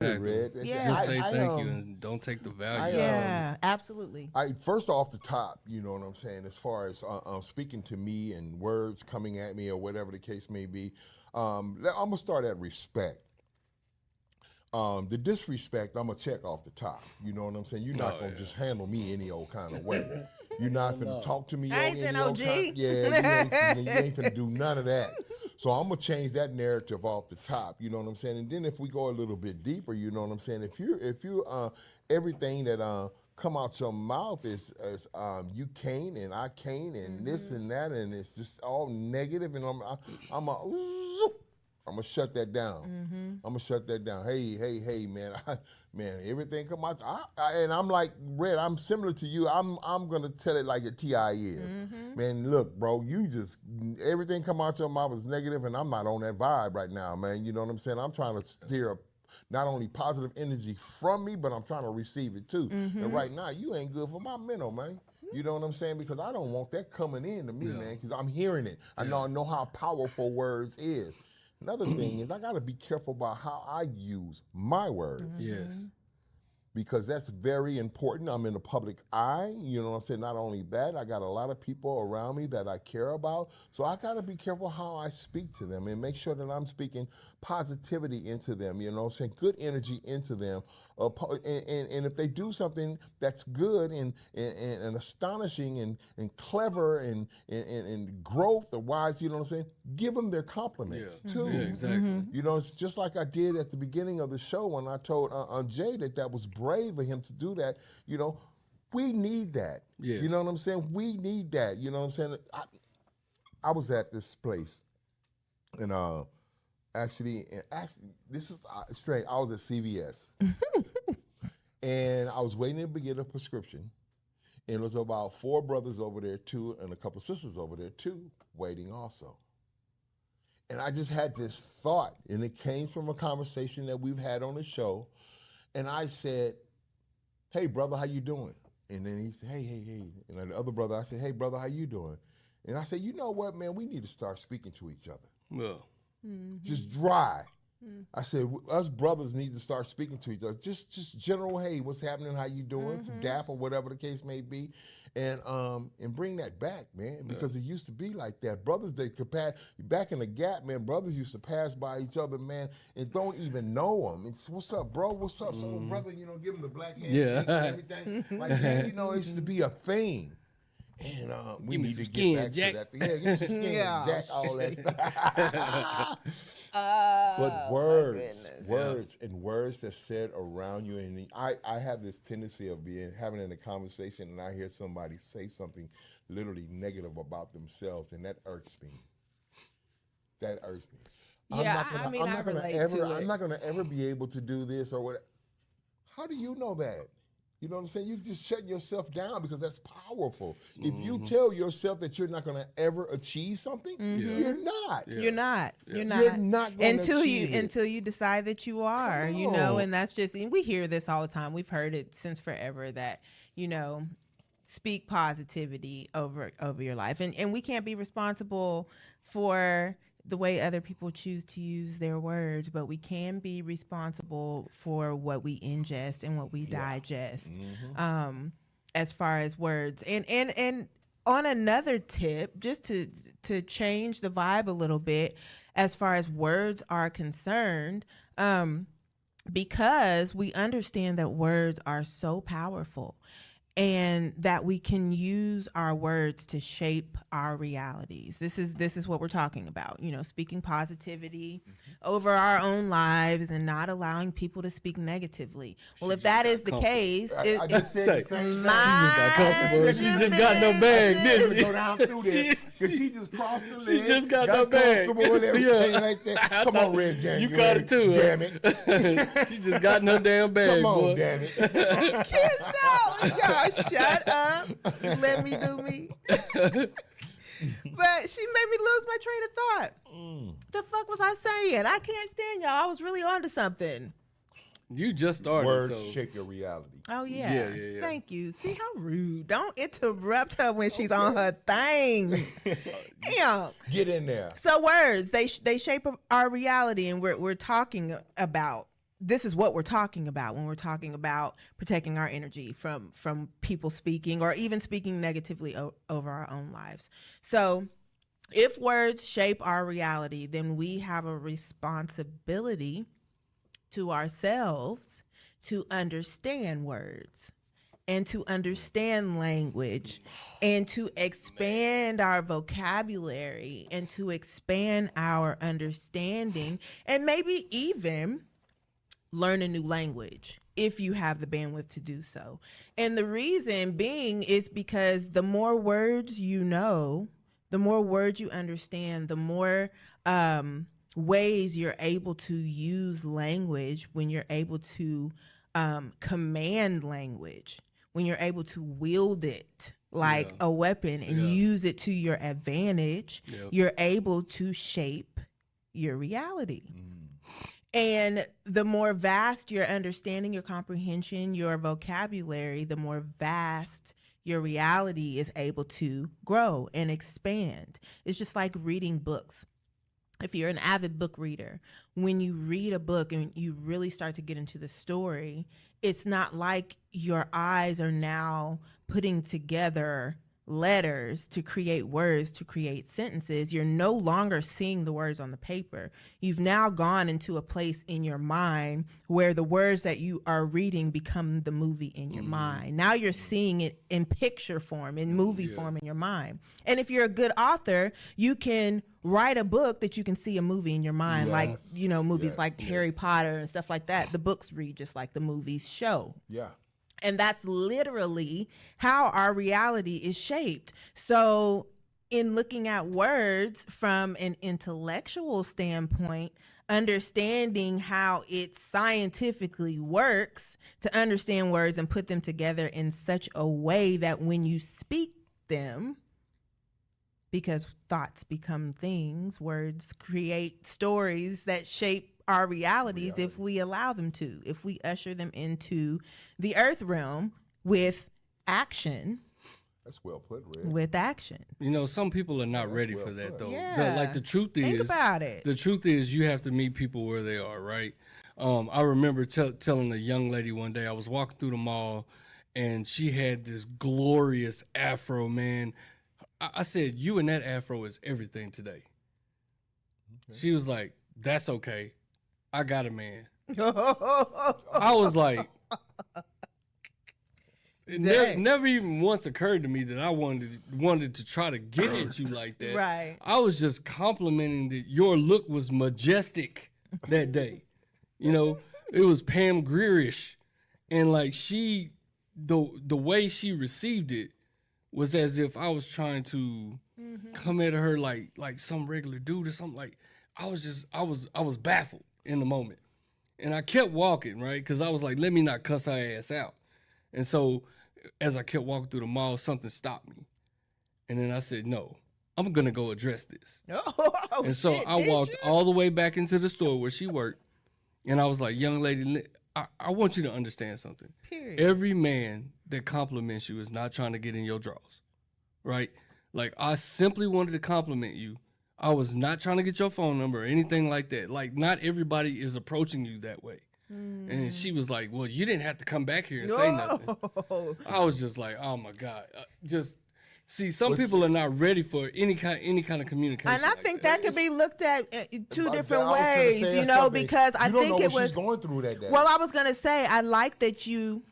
Red. Yeah. Just say I, thank you and don't take the value. Yeah, absolutely. First off the top, you know what I'm saying, as far as speaking to me and words coming at me or whatever the case may be, I'm gonna start at respect. The disrespect, I'm gonna check off the top. You know what I'm saying? You're not gonna just handle me any old kind of way. You're not finna talk to me I ain't any saying old OG. kind. Yeah, you ain't finna do none of that. So I'm gonna change that narrative off the top. You know what I'm saying? And then if we go a little bit deeper, you know what I'm saying? If you everything that come out your mouth is you can't and I can't and this and that and it's just all negative and I'm gonna shut that down. I'm gonna shut that down. Hey, man, man, everything come out. And I'm like Red. I'm similar to you. I'm gonna tell it like a Ti is. Man, look, bro, you just everything come out your mouth is negative, and I'm not on that vibe right now, man. You know what I'm saying? I'm trying to steer up not only positive energy from me, but I'm trying to receive it too. And right now, you ain't good for my mental, man. You know what I'm saying? Because I don't want that coming into me, man. Because I'm hearing it. I know how powerful words is. Another thing is I got to be careful about how I use my words. Yes. Because that's very important. I'm in the public eye, you know what I'm saying? Not only that, I got a lot of people around me that I care about. So I got to be careful how I speak to them and make sure that I'm speaking positivity into them, you know what I'm saying? Good energy into them. And if they do something that's good and astonishing and clever and growth or wise, you know what I'm saying? Give them their compliments too. Yeah, exactly. You know, it's just like I did at the beginning of the show when I told Jay that was brave of him to do that. You know, we need that. Yes. You know what I'm saying? We need that. You know what I'm saying? I was at this place, and actually, this is strange. I was at CVS, and I was waiting to get a prescription, and it was about 4 brothers over there too, and a couple of sisters over there too, waiting also. And I just had this thought, and it came from a conversation that we've had on the show. And I said, "Hey, brother, how you doing?" And then he said, hey. And then the other brother, I said, "Hey, brother, how you doing?" And I said, "You know what, man? We need to start speaking to each other. Well, Just dry." I said, us brothers need to start speaking to each other. Just general, hey, what's happening? How you doing? Some dap or whatever the case may be. And bring that back, man, because it used to be like that. Brothers, they could pass, back in the gap, man, brothers used to pass by each other, man, and don't even know them. It's, what's up, bro? What's up? So, brother, you know, give him the black handshake and everything. Like that, you know, it used to be a thing. And we Give me need some to skin, get back Jack. to that thing. Yeah, give me some skin, Yeah. Jack, all that stuff. Oh, But my words that's said around you, and I have this tendency of having in a conversation, and I hear somebody say something literally negative about themselves, and that irks me. That irks me. Yeah, I relate to it. I'm not gonna ever be able to do this or what. How do you know that? You know what I'm saying? You just shut yourself down because that's powerful. If you tell yourself that you're not going to ever achieve something, you're not. Yeah. You're not. You're not. You're not going to achieve it. Until you decide that you are, you know, and that's just, and we hear this all the time. We've heard it since forever that, you know, speak positivity over your life. And we can't be responsible for the way other people choose to use their words, but we can be responsible for what we ingest and what we digest, as far as words. And on another tip, just to change the vibe a little bit, as far as words are concerned, because we understand that words are so powerful and that we can use our words to shape our realities. This is what we're talking about, you know, speaking positivity over our own lives and not allowing people to speak negatively. Well, if that is the case, I just said the same comfortable. She just got no bag, didn't she? Go down through there because she just crossed the leg. She just got no bag. Comfortable and everything like that. Come on, Red January. You caught it too. Damn it. She just got no damn bag, Come on, boy. damn it. no, y'all shut up. Let me do me. But she made me lose my train of thought. The fuck was I saying? I can't stand y'all. I was really onto something. You just started. Words shape your reality. Oh yeah. Yeah. Thank you. See how rude. Don't interrupt her when she's on her thing. Damn. Get in there. So words, they shape our reality, and we're talking about this is what we're talking about when we're talking about protecting our energy from people speaking or even speaking negatively over our own lives. So if words shape our reality, then we have a responsibility to ourselves to understand words and to understand language and to expand our vocabulary and to expand our understanding and maybe even learn a new language if you have the bandwidth to do so. And the reason being is because the more words you know, the more words you understand, the more ways you're able to use language when you're able to command language, when you're able to wield it like a weapon and use it to your advantage, you're able to shape your reality. And the more vast your understanding, your comprehension, your vocabulary, the more vast your reality is able to grow and expand. It's just like reading books. If you're an avid book reader, when you read a book and you really start to get into the story, it's not like your eyes are now putting together letters to create words, to create sentences. You're no longer seeing the words on the paper. You've now gone into a place in your mind where the words that you are reading become the movie in your mind. Now you're seeing it in picture form, in movie form in your mind. And if you're a good author, you can write a book that you can see a movie in your mind, like, you know, movies like Harry Potter and stuff like that. The books read just like the movies show. Yeah. And that's literally how our reality is shaped. So in looking at words from an intellectual standpoint, understanding how it scientifically works to understand words and put them together in such a way that when you speak them, because thoughts become things, words create stories that shape our realities if we allow them to, if we usher them into the earth realm with action. That's well put, Red. With action. You know, some people are not ready for that, though. Yeah. The truth is, think about it. The truth is, you have to meet people where they are, right? I remember telling a young lady one day, I was walking through the mall, and she had this glorious afro, man. I said, you and that afro is everything today. Okay. She was like, that's okay. I got a man. I was like, it never even once occurred to me that I wanted to try to get at you like that. Right. I was just complimenting that your look was majestic that day. You know, it was Pam Grierish. And like the way she received it was as if I was trying to come at her like some regular dude or something. Like I was baffled in the moment. And I kept walking, right? Because I was like, let me not cuss her ass out. And so as I kept walking through the mall, something stopped me. And then I said, no, I'm going to go address this. And so I walked all the way back into the store where she worked. And I was like, young lady, I want you to understand something. Period. Every man that compliments you is not trying to get in your drawers, right? Like, I simply wanted to compliment you. I was not trying to get your phone number or anything like that. Like, not everybody is approaching you that way. And she was like, well, you didn't have to come back here and say nothing. I was just like, oh, my God. See, some people are not ready for any kind of communication. And I think that could be looked at two different I was gonna ways, say you know, something. because I You don't think know it what was she's going through that day. Well, I was gonna say I like that you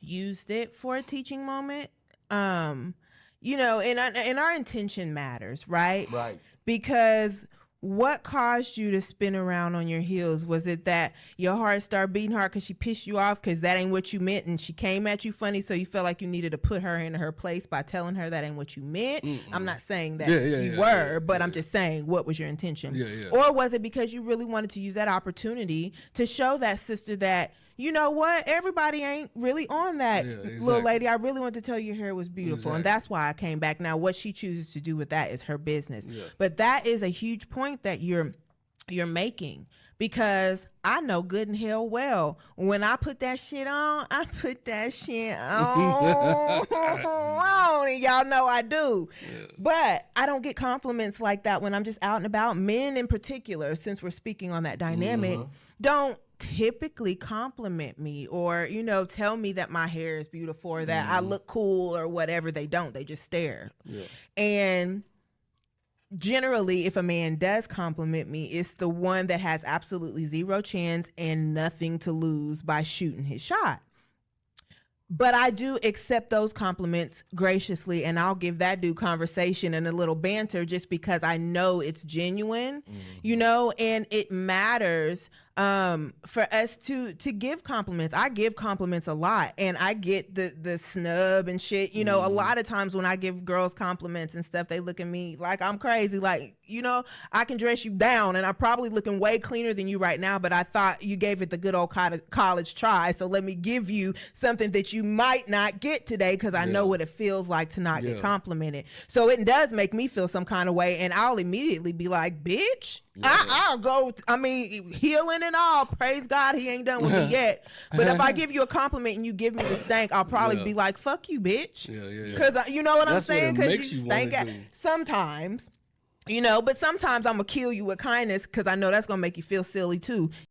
used it for a teaching moment. You know, and our intention matters, right? Right. Because what caused you to spin around on your heels? Was it that your heart started beating hard because she pissed you off because that ain't what you meant and she came at you funny, so you felt like you needed to put her in her place by telling her that ain't what you meant? I'm not saying that you were, but I'm just saying, what was your intention? Or was it because you really wanted to use that opportunity to show that sister that, you know what, everybody ain't really on that, little lady. I really want to tell you your hair was beautiful, and that's why I came back. Now, what she chooses to do with that is her business. But that is a huge point that you're making, because I know good and hell well when I put that shit on, I put that shit on, and y'all know I do. But I don't get compliments like that when I'm just out and about. Men in particular, since we're speaking on that dynamic, don't typically compliment me or, you know, tell me that my hair is beautiful or that I look cool or whatever. They don't. They just stare. Yeah. And generally, if a man does compliment me, it's the one that has absolutely zero chance and nothing to lose by shooting his shot. But I do accept those compliments graciously, and I'll give that dude conversation and a little banter just because I know it's genuine, you know, and it matters for us to give compliments. I give compliments a lot, and I get the snub and shit. You know, a lot of times when I give girls compliments and stuff, they look at me like I'm crazy. Like, you know, I can dress you down, and I'm probably looking way cleaner than you right now, but I thought you gave it the good old college try, so let me give you something that you might not get today because I know what it feels like to not get complimented. So it does make me feel some kind of way, and I'll immediately be like, bitch, I'll go, I mean, healing and all, praise God he ain't done with me yet. But if I give you a compliment and you give me the stank, I'll probably be like, fuck you, bitch. Because you know what I'm saying? Because you stank at sometimes. You know, but sometimes I'm going to kill you with kindness because I know that's going to make you feel silly too.